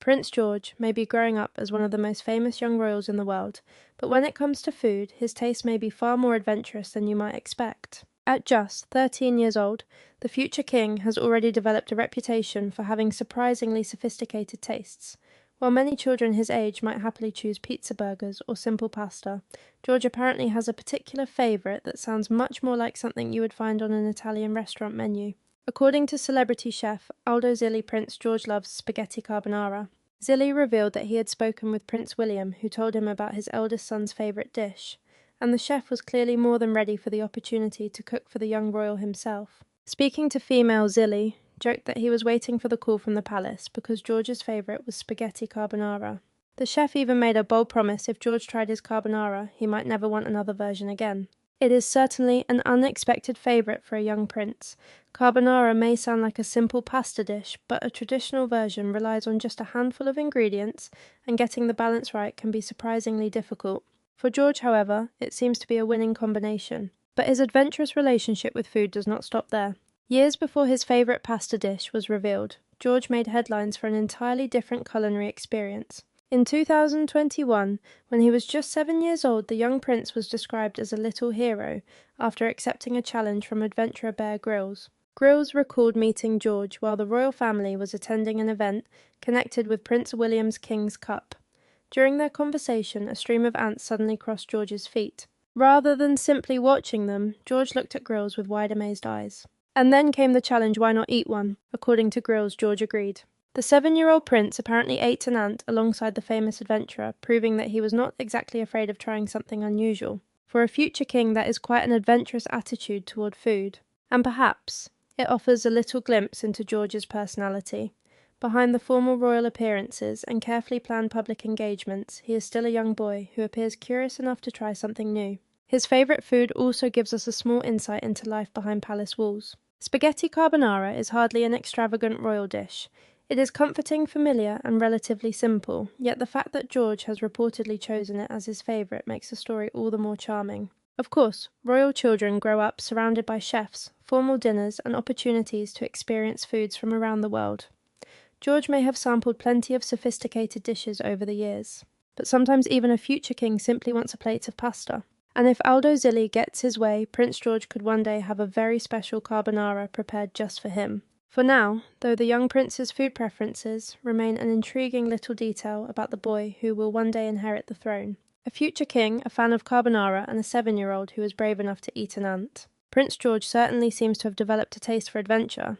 Prince George may be growing up as one of the most famous young royals in the world, but when it comes to food, his taste may be far more adventurous than you might expect. At just 13 years old, the future king has already developed a reputation for having surprisingly sophisticated tastes. While many children his age might happily choose pizza burgers or simple pasta, George apparently has a particular favourite that sounds much more like something you would find on an Italian restaurant menu. According to celebrity chef Aldo Zilli, Prince George loves spaghetti carbonara. Zilli revealed that he had spoken with Prince William, who told him about his eldest son's favourite dish, and the chef was clearly more than ready for the opportunity to cook for the young royal himself. Speaking to female, Zilli joked that he was waiting for the call from the palace because George's favourite was spaghetti carbonara. The chef even made a bold promise if George tried his carbonara, he might never want another version again. It is certainly an unexpected favourite for a young prince. Carbonara may sound like a simple pasta dish, but a traditional version relies on just a handful of ingredients, and getting the balance right can be surprisingly difficult. For George, however, it seems to be a winning combination. But his adventurous relationship with food does not stop there. Years before his favourite pasta dish was revealed, George made headlines for an entirely different culinary experience. In 2021, when he was just 7 years old, the young prince was described as a little hero after accepting a challenge from adventurer Bear Grylls. Grylls recalled meeting George while the royal family was attending an event connected with Prince William's King's Cup. During their conversation, a stream of ants suddenly crossed George's feet. Rather than simply watching them, George looked at Grylls with wide amazed eyes. And then came the challenge, why not eat one? According to Grylls, George agreed. The 7-year-old prince apparently ate an ant alongside the famous adventurer, proving that he was not exactly afraid of trying something unusual. For a future king, that is quite an adventurous attitude toward food. And perhaps it offers a little glimpse into George's personality. Behind the formal royal appearances and carefully planned public engagements, he is still a young boy who appears curious enough to try something new. His favourite food also gives us a small insight into life behind palace walls. Spaghetti carbonara is hardly an extravagant royal dish. It is comforting, familiar, and relatively simple, yet the fact that George has reportedly chosen it as his favourite makes the story all the more charming. Of course, royal children grow up surrounded by chefs, formal dinners, and opportunities to experience foods from around the world. George may have sampled plenty of sophisticated dishes over the years, but sometimes even a future king simply wants a plate of pasta. And if Aldo Zilli gets his way, Prince George could one day have a very special carbonara prepared just for him. For now, though, the young prince's food preferences remain an intriguing little detail about the boy who will one day inherit the throne. A future king, a fan of carbonara, and a 7-year-old who is brave enough to eat an ant. Prince George certainly seems to have developed a taste for adventure,